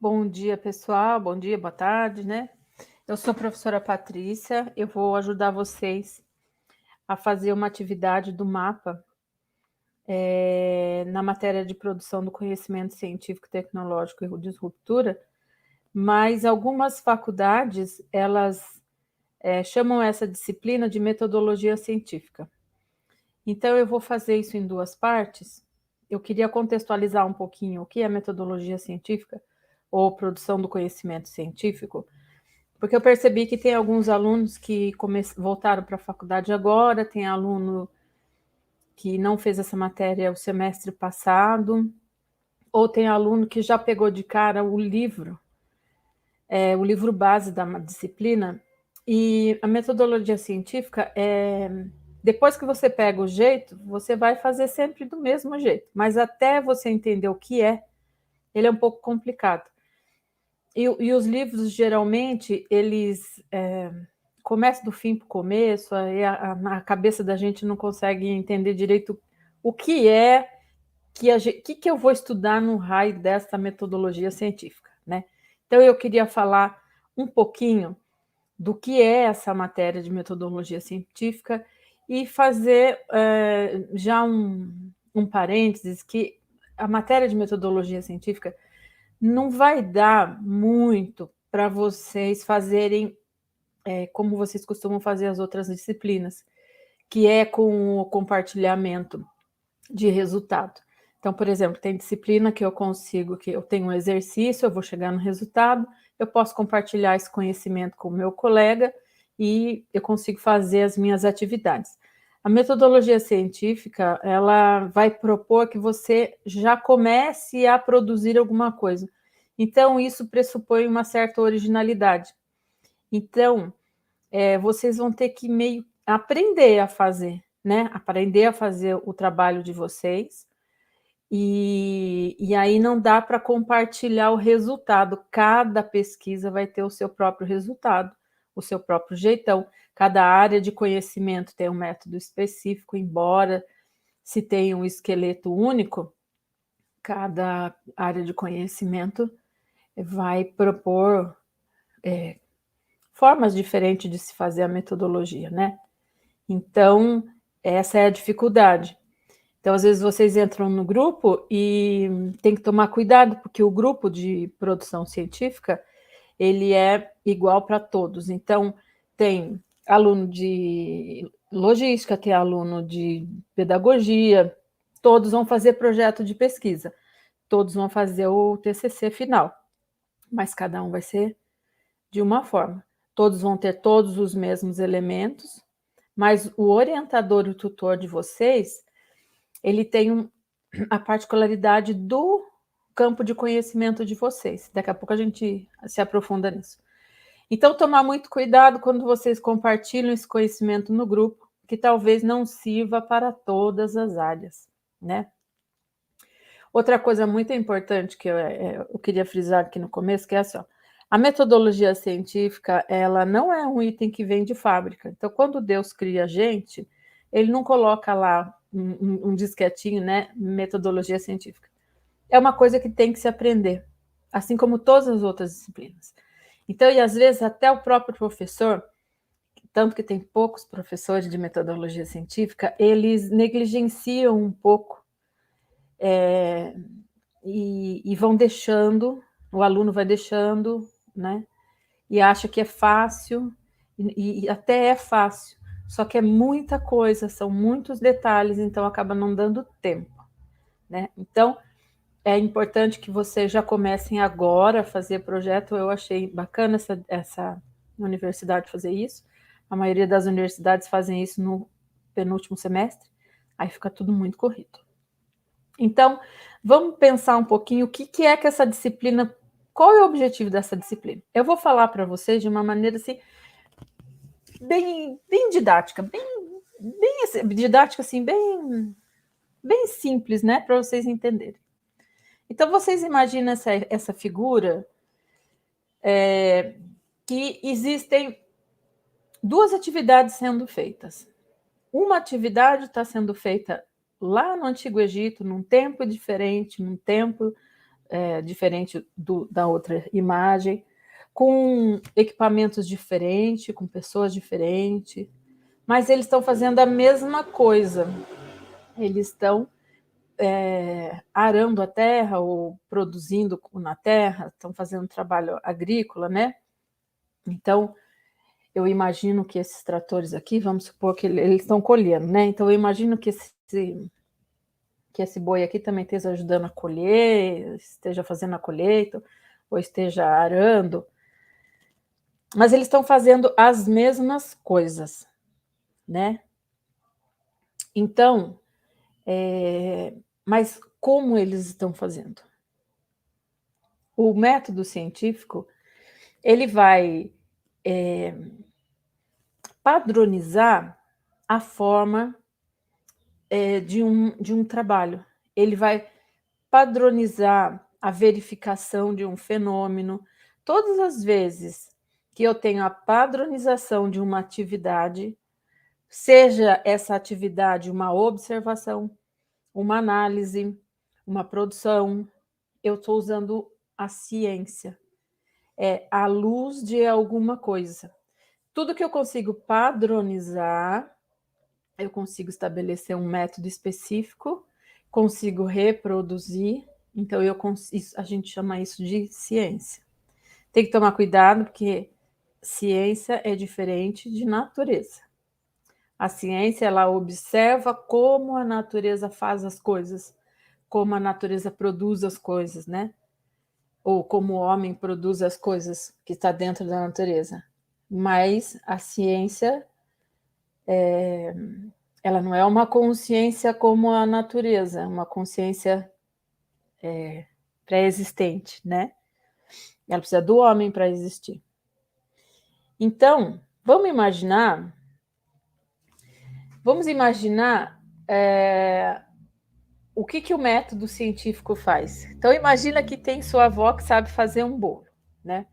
Bom dia, pessoal. Bom dia, boa tarde, né? Eu sou a professora Patrícia. Eu vou ajudar vocês a fazer uma atividade do mapa na matéria de produção do conhecimento científico, tecnológico e de ruptura, mas algumas faculdades, elas chamam essa disciplina de metodologia científica. Então, eu vou fazer isso em duas partes. Eu queria contextualizar um pouquinho o que é metodologia científica ou produção do conhecimento científico, porque eu percebi que tem alguns alunos que voltaram para a faculdade agora, tem aluno que não fez essa matéria o semestre passado, ou tem aluno que já pegou de cara o livro base da disciplina, e a metodologia científica depois que você pega o jeito, você vai fazer sempre do mesmo jeito, mas até você entender o que ele é um pouco complicado. E os livros, geralmente, eles começam do fim para o começo, aí a cabeça da gente não consegue entender direito o que que eu vou estudar no raio dessa metodologia científica, né? Então, eu queria falar um pouquinho do que é essa matéria de metodologia científica e fazer já um parênteses que a matéria de metodologia científica não vai dar muito para vocês fazerem como vocês costumam fazer as outras disciplinas, que é com o compartilhamento de resultado. Então, por exemplo, tem disciplina que eu tenho um exercício, eu vou chegar no resultado, eu posso compartilhar esse conhecimento com o meu colega e eu consigo fazer as minhas atividades. A metodologia científica, ela vai propor que você já comece a produzir alguma coisa. Então, isso pressupõe uma certa originalidade. Então, vocês vão ter que meio aprender a fazer, né? Aprender a fazer o trabalho de vocês. E aí não dá para compartilhar o resultado. Cada pesquisa vai ter o seu próprio resultado, o seu próprio jeitão. Cada área de conhecimento tem um método específico, embora se tenha um esqueleto único, cada área de conhecimento vai propor formas diferentes de se fazer a metodologia, né? Então, essa é a dificuldade. Então, às vezes, vocês entram no grupo e tem que tomar cuidado, porque o grupo de produção científica, ele é igual para todos. Então, tem aluno de logística, tem aluno de pedagogia, todos vão fazer projeto de pesquisa, todos vão fazer o TCC final, mas cada um vai ser de uma forma. Todos vão ter todos os mesmos elementos, mas o orientador e o tutor de vocês, ele tem a particularidade do campo de conhecimento de vocês. Daqui a pouco a gente se aprofunda nisso. Então, tomar muito cuidado quando vocês compartilham esse conhecimento no grupo, que talvez não sirva para todas as áreas, né? Outra coisa muito importante que eu queria frisar aqui no começo, que é assim, ó, a metodologia científica, ela não é um item que vem de fábrica. Então, quando Deus cria a gente, ele não coloca lá um disquetinho, né, metodologia científica. É uma coisa que tem que se aprender, assim como todas as outras disciplinas. Então, e às vezes até o próprio professor, tanto que tem poucos professores de metodologia científica, eles negligenciam um pouco e vão deixando, o aluno vai deixando, né? E acha que é fácil, e até é fácil, só que é muita coisa, são muitos detalhes, então acaba não dando tempo, né? Então, é importante que vocês já comecem agora a fazer projeto. Eu achei bacana essa universidade fazer isso. A maioria das universidades fazem isso no penúltimo semestre, aí fica tudo muito corrido. Então, vamos pensar um pouquinho o que é que essa disciplina, qual é o objetivo dessa disciplina? Eu vou falar para vocês de uma maneira assim, bem didática, bem didática, assim, bem simples, né, para vocês entenderem. Então, vocês imaginam essa figura que existem duas atividades sendo feitas. Uma atividade está sendo feita lá no Antigo Egito, num tempo diferente, num tempo diferente da outra imagem, com equipamentos diferentes, com pessoas diferentes, mas eles estão fazendo a mesma coisa. Eles estão arando a terra ou produzindo na terra, estão fazendo trabalho agrícola, né? Então, eu imagino que esses tratores aqui, vamos supor que eles estão colhendo, né? Então, eu imagino que esse boi aqui também esteja ajudando a colher, esteja fazendo a colheita, ou esteja arando. Mas eles estão fazendo as mesmas coisas, né? Então, mas como eles estão fazendo? O método científico, ele vai padronizar a forma de um trabalho. Ele vai padronizar a verificação de um fenômeno. Todas as vezes que eu tenho a padronização de uma atividade, seja essa atividade uma observação, uma análise, uma produção, eu estou usando a ciência, a luz de alguma coisa. Tudo que eu consigo padronizar, eu consigo estabelecer um método específico, consigo reproduzir, então a gente chama isso de ciência. Tem que tomar cuidado, porque ciência é diferente de natureza. A ciência, ela observa como a natureza faz as coisas, como a natureza produz as coisas, né? Ou como o homem produz as coisas que está dentro da natureza. Mas a ciência, ela não é uma consciência como a natureza, é uma consciência pré-existente, né? Ela precisa do homem para existir. Então, vamos imaginar o que o método científico faz. Então, imagina que tem sua avó que sabe fazer um bolo, né?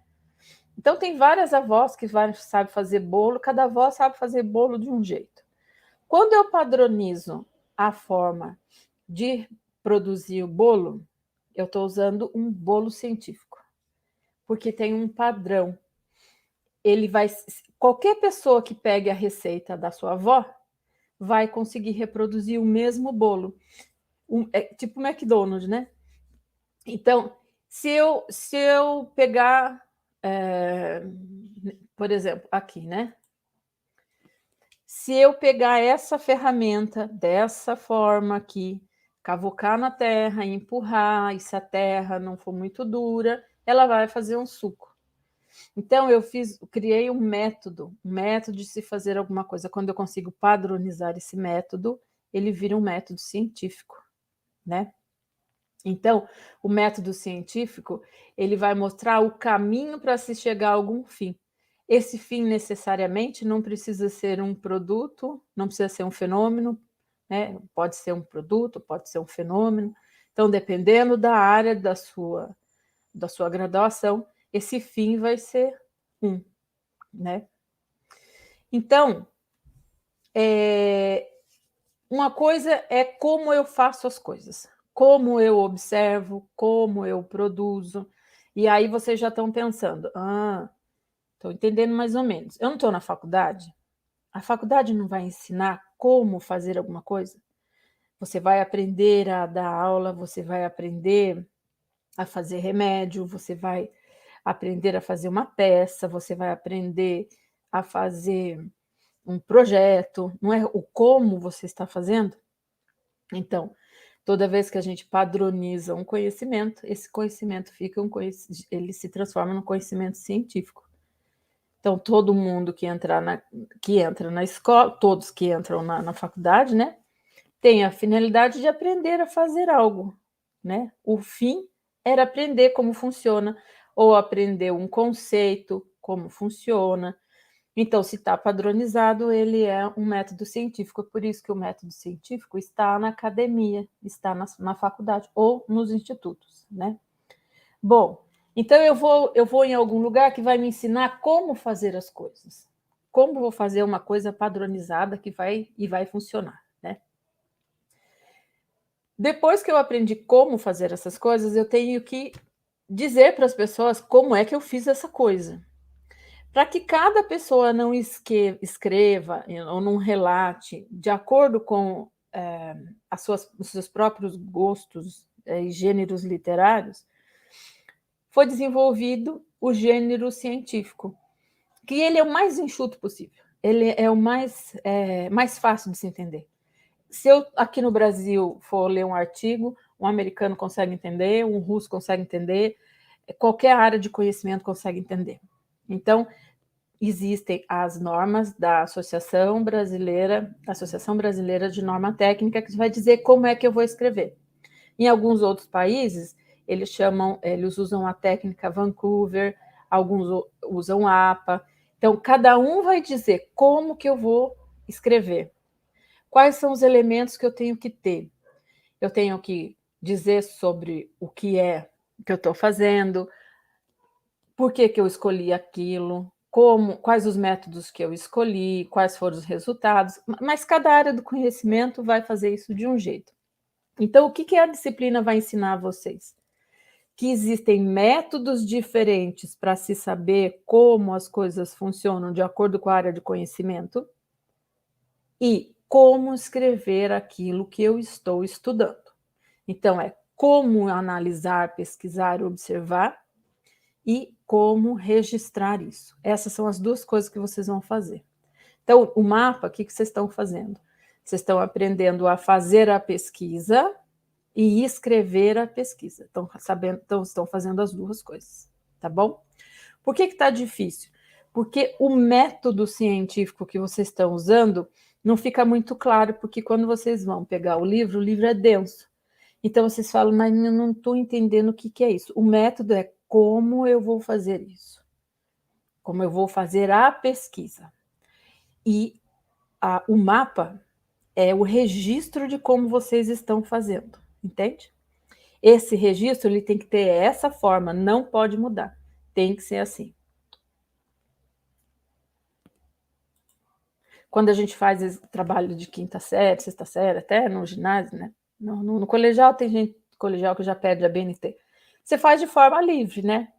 Então, tem várias avós que sabem fazer bolo, cada avó sabe fazer bolo de um jeito. Quando eu padronizo a forma de produzir o bolo, eu estou usando um bolo científico, porque tem um padrão. Qualquer pessoa que pegue a receita da sua avó vai conseguir reproduzir o mesmo bolo. Tipo McDonald's, né? Então, se eu pegar, por exemplo, aqui, né? Se eu pegar essa ferramenta dessa forma aqui, cavocar na terra, empurrar, e se a terra não for muito dura, ela vai fazer um suco. Então, criei um método de se fazer alguma coisa. Quando eu consigo padronizar esse método, ele vira um método científico, né? Então, o método científico, ele vai mostrar o caminho para se chegar a algum fim. Esse fim, necessariamente, não precisa ser um produto, não precisa ser um fenômeno, né? Pode ser um produto, pode ser um fenômeno. Então, dependendo da área da sua graduação, esse fim vai ser né? Então, uma coisa é como eu faço as coisas, como eu observo, como eu produzo. E aí vocês já estão pensando, estou entendendo mais ou menos. Eu não estou na faculdade? A faculdade não vai ensinar como fazer alguma coisa? Você vai aprender a dar aula, você vai aprender a fazer remédio, você vai aprender a fazer uma peça, você vai aprender a fazer um projeto, não é o como você está fazendo? Então, toda vez que a gente padroniza um conhecimento, esse conhecimento ele se transforma num conhecimento científico. Então, todo mundo que entra na escola, todos que entram na faculdade, né, tem a finalidade de aprender a fazer algo, né? O fim era aprender como funciona, ou aprender um conceito, como funciona. Então, se está padronizado, ele é um método científico. Por isso que o método científico está na academia, está na faculdade ou nos institutos, né? Bom, então eu vou em algum lugar que vai me ensinar como fazer as coisas. Como vou fazer uma coisa padronizada que vai funcionar, né? Depois que eu aprendi como fazer essas coisas, eu tenho que dizer para as pessoas como é que eu fiz essa coisa. Para que cada pessoa não escreva ou não relate de acordo com os seus próprios gostos e gêneros literários, foi desenvolvido o gênero científico, que ele é o mais enxuto possível, ele é o mais fácil de se entender. Se eu, aqui no Brasil, for ler um artigo, um americano consegue entender, um russo consegue entender, qualquer área de conhecimento consegue entender. Então, existem as normas da Associação Brasileira de Norma Técnica, que vai dizer como é que eu vou escrever. Em alguns outros países, eles usam a técnica Vancouver, alguns usam APA. Então, cada um vai dizer como que eu vou escrever. Quais são os elementos que eu tenho que ter? Eu tenho que dizer sobre o que é que eu estou fazendo, por que eu escolhi aquilo, quais os métodos que eu escolhi, quais foram os resultados, mas cada área do conhecimento vai fazer isso de um jeito. Então, o que a disciplina vai ensinar a vocês? Que existem métodos diferentes para se saber como as coisas funcionam de acordo com a área de conhecimento e como escrever aquilo que eu estou estudando. Então, é como analisar, pesquisar, observar e como registrar isso. Essas são as duas coisas que vocês vão fazer. Então, o mapa, o que vocês estão fazendo? Vocês estão aprendendo a fazer a pesquisa e escrever a pesquisa. Estão fazendo as duas coisas, tá bom? Por que está difícil? Porque o método científico que vocês estão usando não fica muito claro, porque quando vocês vão pegar o livro é denso. Então, vocês falam, mas eu não estou entendendo o que é isso. O método é como eu vou fazer isso. Como eu vou fazer a pesquisa. E o mapa é o registro de como vocês estão fazendo, entende? Esse registro ele tem que ter essa forma, não pode mudar. Tem que ser assim. Quando a gente faz esse trabalho de quinta série, sexta série, até no ginásio, né? No colegial, tem gente colegial que já pede a BNT. Você faz de forma livre, né?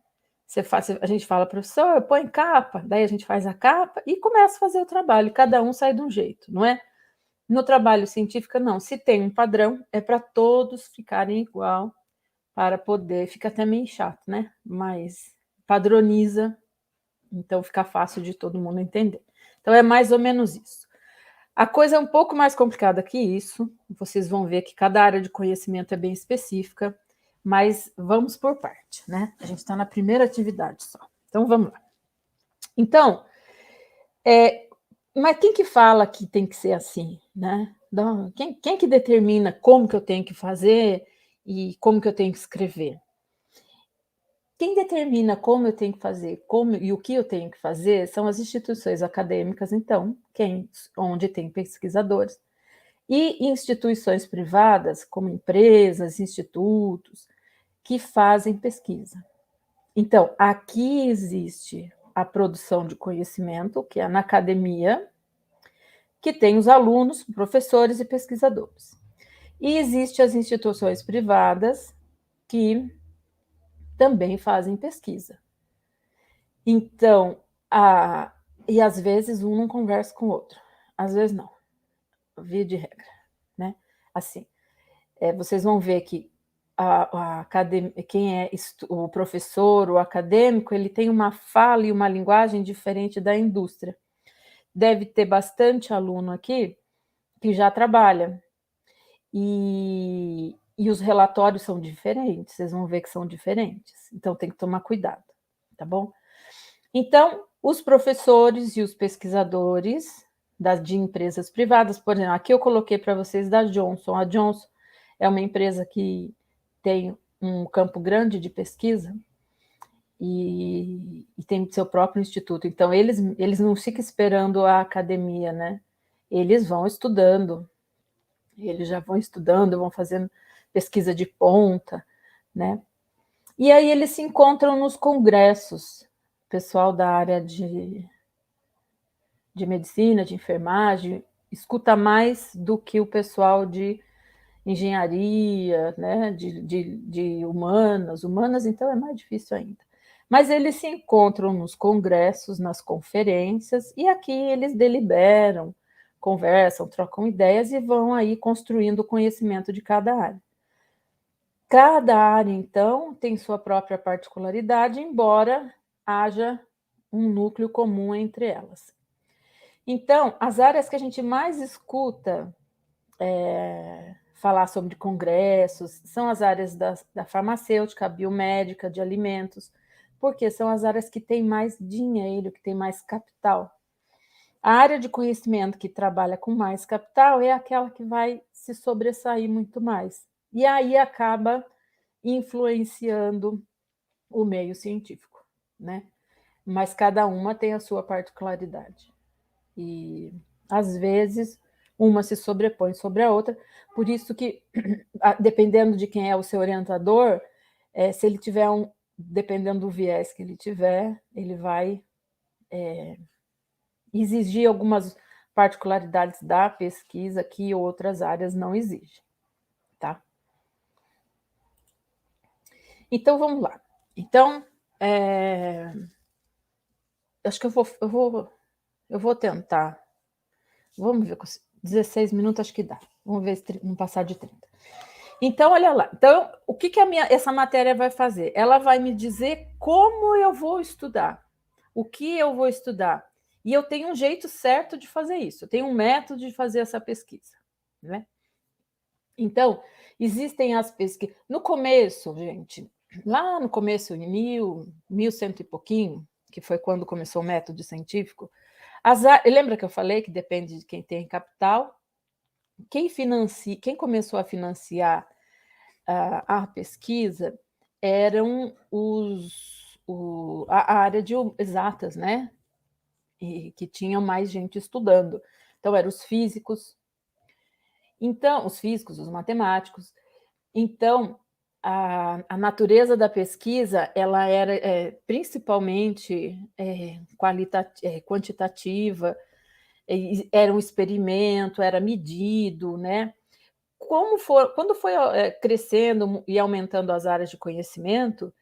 A gente fala, professor, põe capa, daí a gente faz a capa e começa a fazer o trabalho. Cada um sai de um jeito, não é? No trabalho científico, não. Se tem um padrão, é para todos ficarem igual, para poder. Fica até meio chato, né? Mas padroniza, então fica fácil de todo mundo entender. Então é mais ou menos isso. A coisa é um pouco mais complicada que isso. Vocês vão ver que cada área de conhecimento é bem específica, mas vamos por parte, né? A gente está na primeira atividade só. Então vamos lá. Então, mas quem que fala que tem que ser assim, né? Quem que determina como que eu tenho que fazer e como que eu tenho que escrever? Quem determina como eu tenho que fazer, como e o que eu tenho que fazer são as instituições acadêmicas, então, onde tem pesquisadores, e instituições privadas, como empresas, institutos, que fazem pesquisa. Então, aqui existe a produção de conhecimento, que é na academia, que tem os alunos, professores e pesquisadores. E existem as instituições privadas, que também fazem pesquisa. Então, e às vezes um não conversa com o outro, às vezes não, via de regra, né? Assim, vocês vão ver que quem é o professor, o acadêmico, ele tem uma fala e uma linguagem diferente da indústria. Deve ter bastante aluno aqui que já trabalha, e os relatórios são diferentes, vocês vão ver que são diferentes, então tem que tomar cuidado, tá bom? Então, os professores e os pesquisadores de empresas privadas, por exemplo, aqui eu coloquei para vocês da Johnson. A Johnson é uma empresa que tem um campo grande de pesquisa e tem seu próprio instituto. Então, eles não ficam esperando a academia, né? Eles vão estudando, vão fazendo pesquisa de ponta, né? E aí eles se encontram nos congressos, pessoal da área de medicina, de enfermagem, escuta mais do que o pessoal de engenharia, né, de humanas, então é mais difícil ainda. Mas eles se encontram nos congressos, nas conferências, e aqui eles deliberam, conversam, trocam ideias e vão aí construindo o conhecimento de cada área. Cada área, então, tem sua própria particularidade, embora haja um núcleo comum entre elas. Então, as áreas que a gente mais escuta falar sobre congressos são as áreas da farmacêutica, biomédica, de alimentos, porque são as áreas que têm mais dinheiro, que têm mais capital. A área de conhecimento que trabalha com mais capital é aquela que vai se sobressair muito mais. E aí acaba influenciando o meio científico, né? Mas cada uma tem a sua particularidade. E, às vezes, uma se sobrepõe sobre a outra, por isso que, dependendo de quem é o seu orientador, se ele tiver dependendo do viés que ele tiver, ele vai exigir algumas particularidades da pesquisa que outras áreas não exigem, tá? Então, vamos lá. Então, acho que eu vou tentar. Vamos ver, 16 minutos acho que dá. Vamos ver se não passar de 30. Então, olha lá. Então, o que essa matéria vai fazer? Ela vai me dizer como eu vou estudar, o que eu vou estudar. E eu tenho um jeito certo de fazer isso, eu tenho um método de fazer essa pesquisa, né? Então, existem as pesquisas. No começo, gente, lá no começo, em 1100 e pouquinho, que foi quando começou o método científico, lembra que eu falei que depende de quem tem capital? Quem começou a financiar a pesquisa eram a área de exatas, né? E que tinham mais gente estudando. Então, eram os físicos, os matemáticos. Então, a natureza da pesquisa ela era principalmente quantitativa, era um experimento, era medido, né? Quando foi crescendo e aumentando as áreas de conhecimento,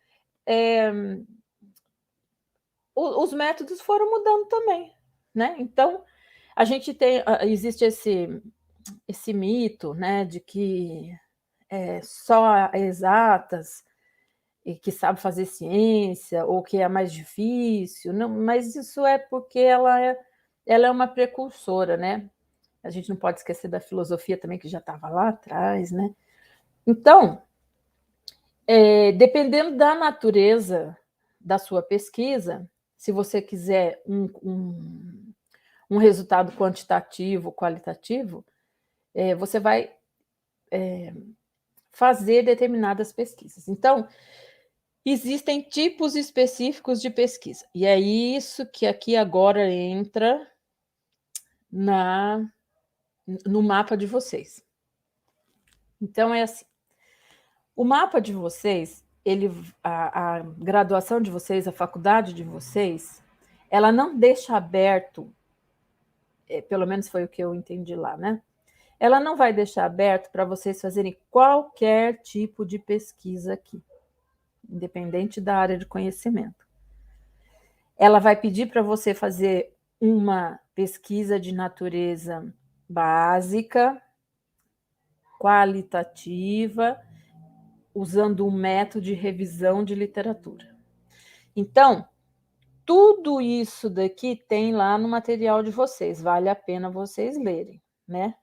os métodos foram mudando também, né? Então, existe esse mito, né, de que só exatas e que sabe fazer ciência ou que é mais difícil, não, mas isso é porque ela é uma precursora, né? A gente não pode esquecer da filosofia também, que já estava lá atrás, né? Então, dependendo da natureza da sua pesquisa, se você quiser um resultado quantitativo, qualitativo, você vai fazer determinadas pesquisas. Então, existem tipos específicos de pesquisa, e é isso que aqui agora entra no mapa de vocês. Então, é assim, o mapa de vocês, a graduação de vocês, a faculdade de vocês, ela não deixa aberto, pelo menos foi o que eu entendi lá, né? Ela não vai deixar aberto para vocês fazerem qualquer tipo de pesquisa aqui, independente da área de conhecimento. Ela vai pedir para você fazer uma pesquisa de natureza básica, qualitativa, usando um método de revisão de literatura. Então, tudo isso daqui tem lá no material de vocês, vale a pena vocês lerem, né?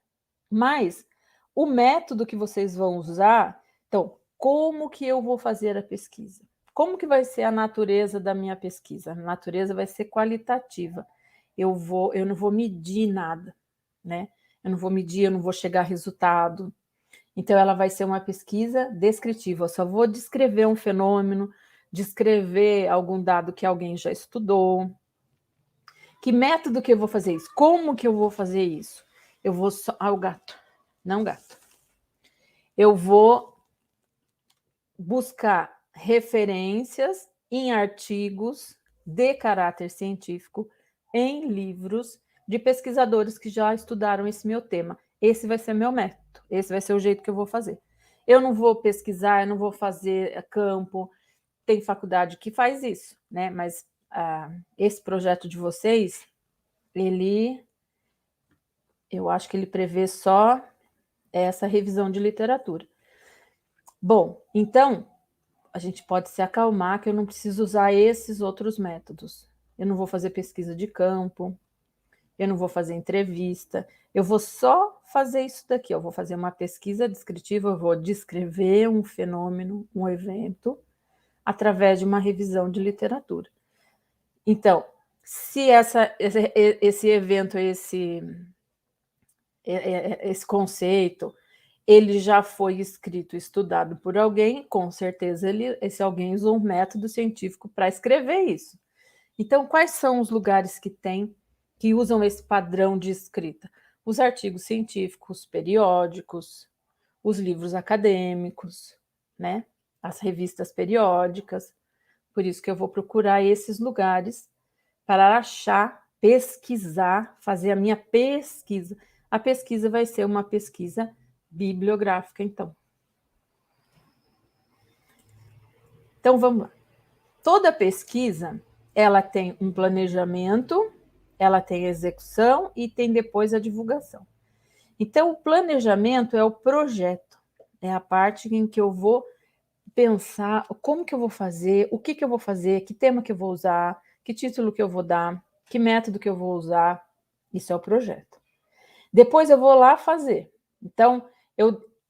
Mas o método que vocês vão usar, então, como que eu vou fazer a pesquisa? Como que vai ser a natureza da minha pesquisa? A natureza vai ser qualitativa. Eu não vou medir nada, né? Eu não vou medir, eu não vou chegar a resultado. Então, ela vai ser uma pesquisa descritiva. Eu só vou descrever um fenômeno, descrever algum dado que alguém já estudou. Que método que eu vou fazer isso? Como que eu vou fazer isso? Eu vou só... o gato. Não gato. Eu vou buscar referências em artigos de caráter científico, em livros de pesquisadores que já estudaram esse meu tema. Esse vai ser meu método. ponto. Esse vai ser o jeito que eu vou fazer. Eu não vou pesquisar, eu não vou fazer campo. Tem faculdade que faz isso, né? Mas esse projeto de vocês, eu acho que ele prevê só essa revisão de literatura. Bom, então, a gente pode se acalmar que eu não preciso usar esses outros métodos. Eu não vou fazer pesquisa de campo, eu não vou fazer entrevista, eu vou só fazer isso daqui, eu vou fazer uma pesquisa descritiva, eu vou descrever um fenômeno, um evento, através de uma revisão de literatura. Então, se esse evento, esse conceito, ele já foi escrito, estudado por alguém, com certeza esse alguém usou um método científico para escrever isso. Então, quais são os lugares que usam esse padrão de escrita? Os artigos científicos, periódicos, os livros acadêmicos, né? As revistas periódicas. Por isso que eu vou procurar esses lugares para achar, pesquisar, fazer a minha pesquisa. A pesquisa vai ser uma pesquisa bibliográfica, então. Então, vamos lá. Toda pesquisa, ela tem um planejamento, ela tem a execução e tem depois a divulgação. Então, o planejamento é o projeto, é a parte em que eu vou pensar como que eu vou fazer, o que eu vou fazer, que tema que eu vou usar, que título que eu vou dar, que método que eu vou usar. Isso é o projeto. Depois eu vou lá fazer. Então,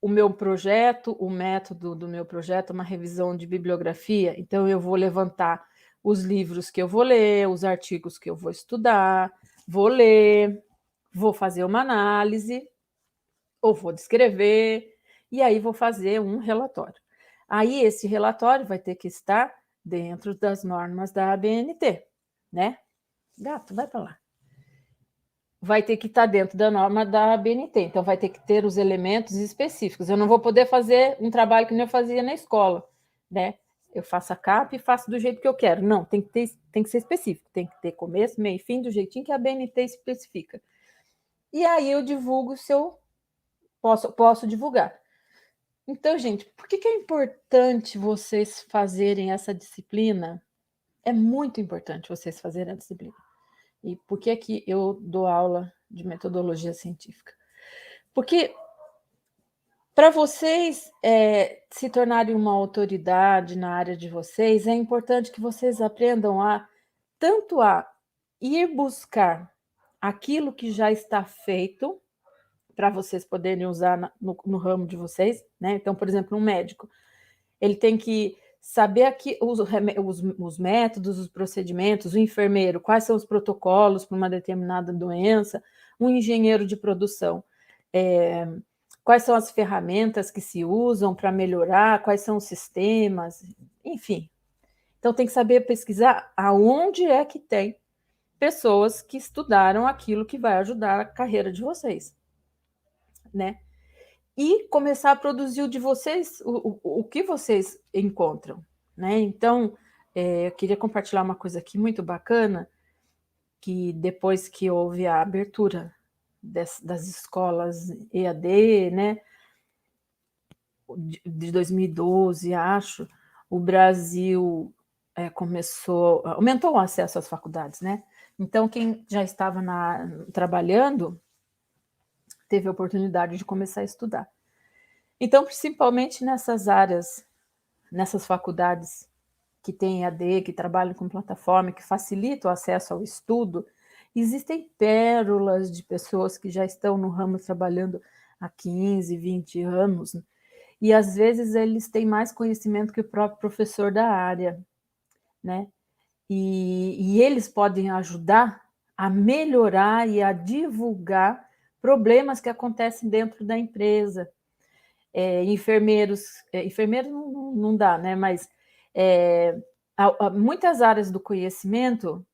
o meu projeto, o método do meu projeto é uma revisão de bibliografia. Então, eu vou levantar os livros que eu vou ler, os artigos que eu vou estudar, vou ler, vou fazer uma análise, ou vou descrever, e aí vou fazer um relatório. Aí esse relatório vai ter que estar dentro das normas da ABNT, né? Gato, vai para lá. Vai ter que estar dentro da norma da ABNT, então vai ter que ter os elementos específicos. Eu não vou poder fazer um trabalho que nem eu fazia na escola, né? Eu faço a capa e faço do jeito que eu quero. Não, tem que ser específico, tem que ter começo, meio e fim, do jeitinho que a ABNT especifica. E aí eu divulgo se eu posso divulgar. Então, gente, por que é importante vocês fazerem essa disciplina? É muito importante vocês fazerem a disciplina. E por que que eu dou aula de metodologia científica? Porque para vocês se tornarem uma autoridade na área de vocês, é importante que vocês aprendam tanto a ir buscar aquilo que já está feito, para vocês poderem usar no ramo de vocês, né? Então, por exemplo, um médico, ele tem que saber aqui os métodos, os procedimentos, o enfermeiro, quais são os protocolos para uma determinada doença, um engenheiro de produção, quais são as ferramentas que se usam para melhorar, quais são os sistemas, enfim. Então, tem que saber pesquisar aonde é que tem pessoas que estudaram aquilo que vai ajudar a carreira de vocês, né? E começar a produzir o de vocês, o que vocês encontram, né? Então, eu queria compartilhar uma coisa aqui muito bacana, que depois que houve a abertura das escolas EAD, né, de 2012, acho, o Brasil aumentou o acesso às faculdades, né? Então, quem já estava trabalhando teve a oportunidade de começar a estudar. Então, principalmente nessas áreas, nessas faculdades que têm EAD, que trabalham com plataforma, que facilitam o acesso ao estudo, existem pérolas de pessoas que já estão no ramo trabalhando há 15, 20 anos, e às vezes eles têm mais conhecimento que o próprio professor da área, né? E eles podem ajudar a melhorar e a divulgar problemas que acontecem dentro da empresa. Enfermeiros não dá, né? Mas muitas áreas do conhecimento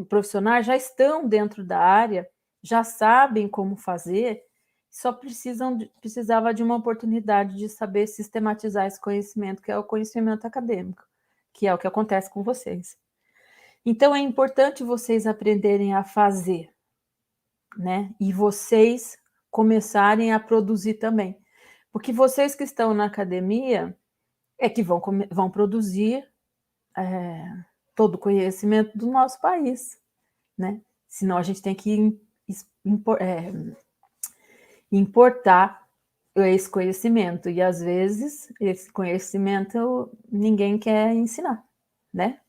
profissionais já estão dentro da área, já sabem como fazer, só precisava de uma oportunidade de saber sistematizar esse conhecimento, que é o conhecimento acadêmico, que é o que acontece com vocês. Então, é importante vocês aprenderem a fazer, né? E vocês começarem a produzir também. Porque vocês que estão na academia é que vão produzir todo o conhecimento do nosso país, né? Senão a gente tem que importar esse conhecimento, e às vezes esse conhecimento ninguém quer ensinar, né?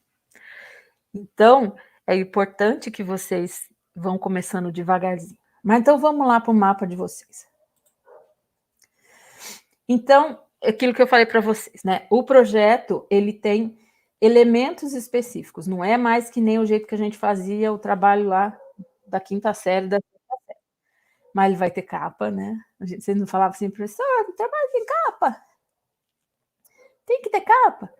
Então, é importante que vocês vão começando devagarzinho. Mas então vamos lá para o mapa de vocês. Então, aquilo que eu falei para vocês, né? O projeto, ele tem elementos específicos, não é mais que nem o jeito que a gente fazia o trabalho lá da quinta série, mas ele vai ter capa, né? Vocês não falavam assim, professor, o trabalho tem capa. Tem que ter capa.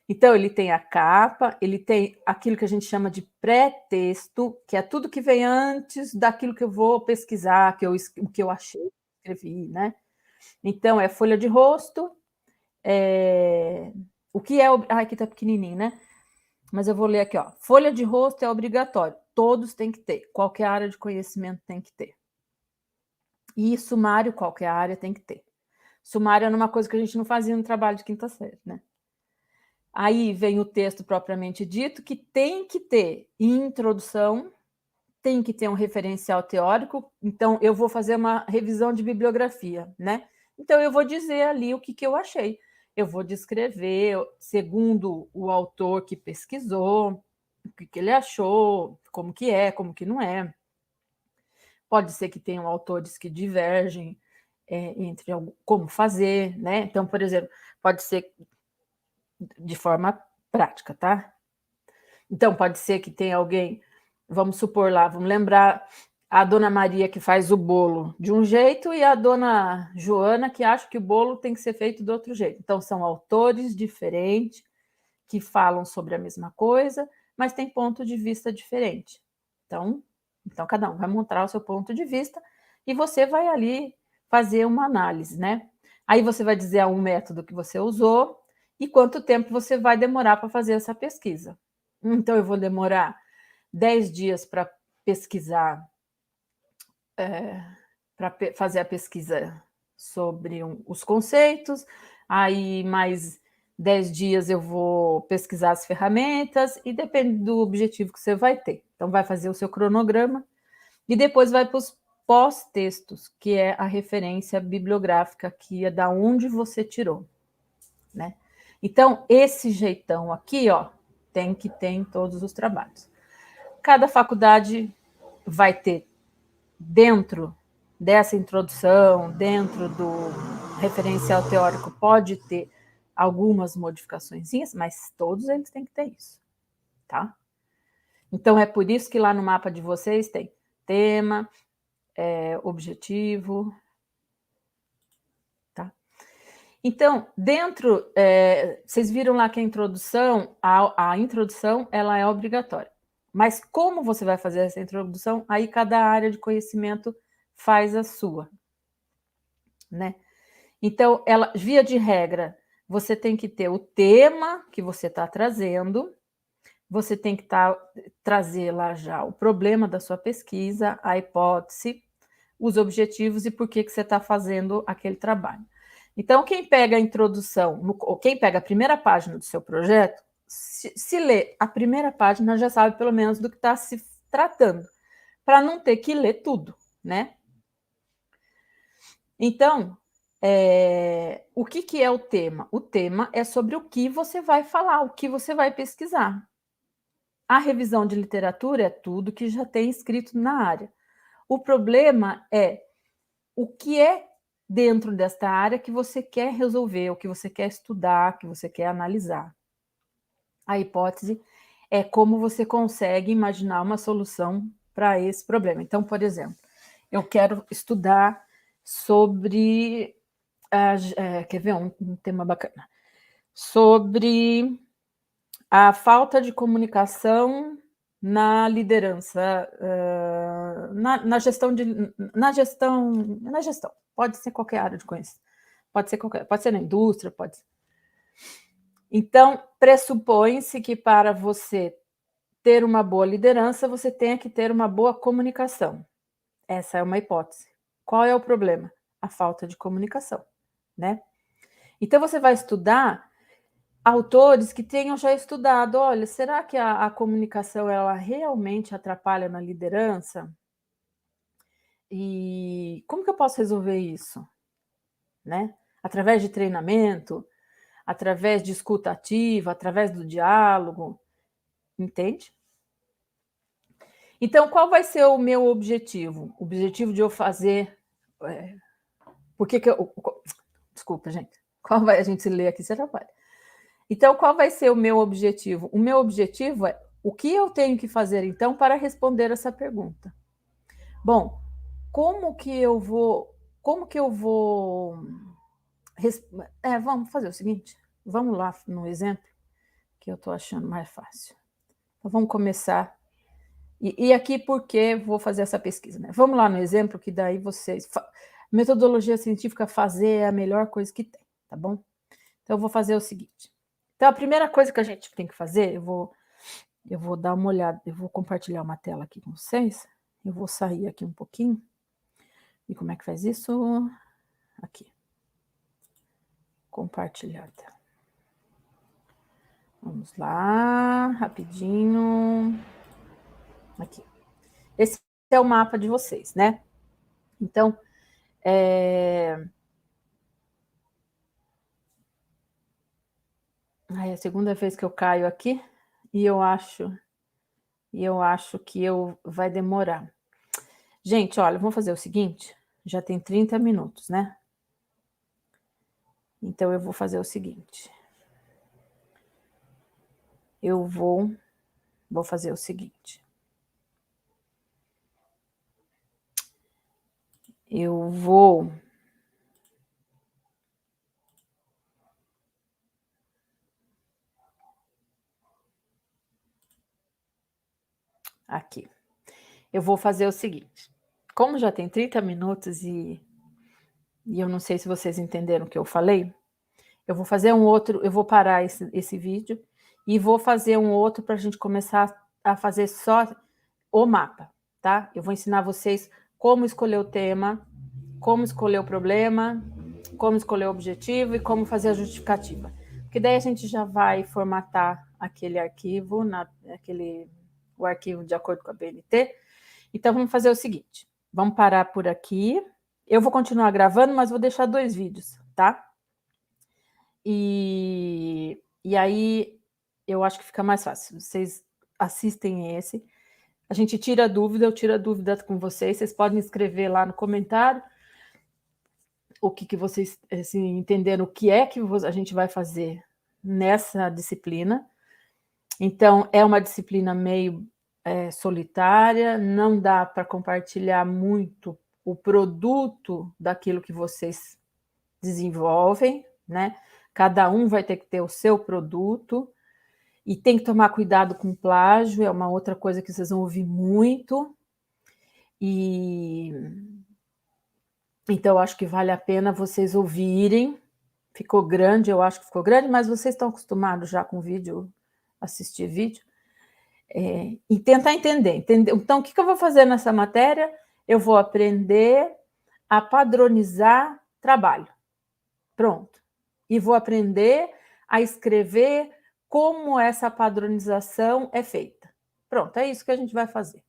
Então, ele tem a capa, ele tem aquilo que a gente chama de pré-texto, que é tudo que vem antes daquilo que eu vou pesquisar, o que eu achei, escrevi, né? Então, é folha de rosto, o que é... aqui tá pequenininho, né? Mas eu vou ler aqui, ó. Folha de rosto é obrigatório, todos têm que ter, qualquer área de conhecimento tem que ter. E sumário, qualquer área tem que ter. Sumário era uma coisa que a gente não fazia no trabalho de quinta série, né? Aí vem o texto propriamente dito, que tem que ter introdução, tem que ter um referencial teórico. Então, eu vou fazer uma revisão de bibliografia, né? Então, eu vou dizer ali o que eu achei. Eu vou descrever, segundo o autor que pesquisou, o que ele achou, como que não é. Pode ser que tenham autores que divergem entre como fazer, né? Então, por exemplo, pode ser de forma prática, tá? Então, pode ser que tenha alguém, vamos supor lá, vamos lembrar a dona Maria que faz o bolo de um jeito e a dona Joana que acha que o bolo tem que ser feito de outro jeito. Então, são autores diferentes que falam sobre a mesma coisa, mas tem ponto de vista diferente. Então cada um vai mostrar o seu ponto de vista e você vai ali fazer uma análise, né? Aí você vai dizer um método que você usou e quanto tempo você vai demorar para fazer essa pesquisa. Então, eu vou demorar 10 dias para pesquisar, para fazer a pesquisa sobre os conceitos, aí mais 10 dias eu vou pesquisar as ferramentas, e depende do objetivo que você vai ter. Então, vai fazer o seu cronograma, e depois vai para os pós-textos, que é a referência bibliográfica, que é da onde você tirou, né? Então, esse jeitão aqui, ó, tem que ter em todos os trabalhos. Cada faculdade vai ter, dentro dessa introdução, dentro do referencial teórico, pode ter algumas modificações, mas todos eles têm que ter isso, tá? Então, é por isso que lá no mapa de vocês tem tema, objetivo, tá? Então, dentro, vocês viram lá que a introdução, ela é obrigatória. Mas como você vai fazer essa introdução, aí cada área de conhecimento faz a sua, né? Então, via de regra, você tem que ter o tema que você está trazendo, você tem que trazer lá já o problema da sua pesquisa, a hipótese, os objetivos e por que você está fazendo aquele trabalho. Então, quem pega a introdução, ou quem pega a primeira página do seu projeto, se lê a primeira página, já sabe pelo menos do que está se tratando, para não ter que ler tudo, né? Então, o que é o tema? O tema é sobre o que você vai falar, o que você vai pesquisar. A revisão de literatura é tudo que já tem escrito na área. O problema é o que é dentro desta área que você quer resolver, o que você quer estudar, que você quer analisar. A hipótese é como você consegue imaginar uma solução para esse problema. Então, por exemplo, eu quero estudar sobre... quer ver um tema bacana? Sobre a falta de comunicação na liderança, na gestão, pode ser qualquer área de conhecimento, pode ser na indústria, pode ser. Então, pressupõe-se que para você ter uma boa liderança, você tenha que ter uma boa comunicação. Essa é uma hipótese, Qual é o problema? A falta de comunicação, né? Então, você vai estudar autores que tenham já estudado. Olha, será que a comunicação ela realmente atrapalha na liderança? E como que eu posso resolver isso? Né? Através de treinamento, através de escuta ativa, através do diálogo, entende? Então, qual vai ser o meu objetivo? O objetivo de eu fazer... por que eu... Desculpa, gente. Qual vai... A gente se lê aqui, você atrapalha. Então, qual vai ser o meu objetivo? O meu objetivo é o que eu tenho que fazer, então, para responder essa pergunta. Bom, como que eu vou... vamos fazer o seguinte. Vamos lá no exemplo, que eu estou achando mais fácil. Então, vamos começar. E aqui, por que vou fazer essa pesquisa? Né? Vamos lá no exemplo, que daí vocês... Metodologia científica, fazer é a melhor coisa que tem, tá bom? Então, eu vou fazer o seguinte. Então, a primeira coisa que a gente tem que fazer, eu vou dar uma olhada, eu vou compartilhar uma tela aqui com vocês. Eu vou sair aqui um pouquinho. E como é que faz isso? Aqui. Compartilhar a tela. Vamos lá, rapidinho. Aqui. Esse é o mapa de vocês, né? Então, é a segunda vez que eu caio aqui e eu acho que vai demorar. Gente, olha, vamos fazer o seguinte, já tem 30 minutos, né? Então, eu vou fazer o seguinte. Eu vou fazer o seguinte. Eu vou... Aqui. Eu vou fazer o seguinte. Como já tem 30 minutos e eu não sei se vocês entenderam o que eu falei, eu vou fazer um outro, eu vou parar esse vídeo e vou fazer um outro para a gente começar a fazer só o mapa, tá? Eu vou ensinar vocês como escolher o tema, como escolher o problema, como escolher o objetivo e como fazer a justificativa. Porque daí a gente já vai formatar aquele arquivo, o arquivo de acordo com a BNT. Então, vamos fazer o seguinte, vamos parar por aqui. Eu vou continuar gravando, mas vou deixar 2 vídeos, tá? E aí, eu acho que fica mais fácil. Vocês assistem esse. A gente tira a dúvida, eu tiro a dúvida com vocês. Vocês podem escrever lá no comentário o que vocês assim, entenderam, o que é que a gente vai fazer nessa disciplina. Então, é uma disciplina meio solitária, não dá para compartilhar muito o produto daquilo que vocês desenvolvem, né? Cada um vai ter que ter o seu produto e tem que tomar cuidado com plágio, é uma outra coisa que vocês vão ouvir muito. Então, eu acho que vale a pena vocês ouvirem. Ficou grande, eu acho que ficou grande, mas vocês estão acostumados já com vídeo, assistir vídeo. E tentar entender. Então, o que eu vou fazer nessa matéria? Eu vou aprender a padronizar trabalho. Pronto. E vou aprender a escrever como essa padronização é feita. Pronto, é isso que a gente vai fazer,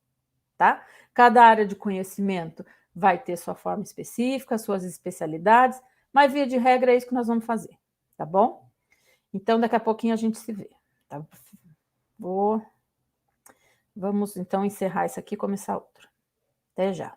tá? Cada área de conhecimento vai ter sua forma específica, suas especialidades, mas, via de regra, é isso que nós vamos fazer, tá bom? Então, daqui a pouquinho a gente se vê, tá? Vamos, então, encerrar isso aqui e começar outro. Até já.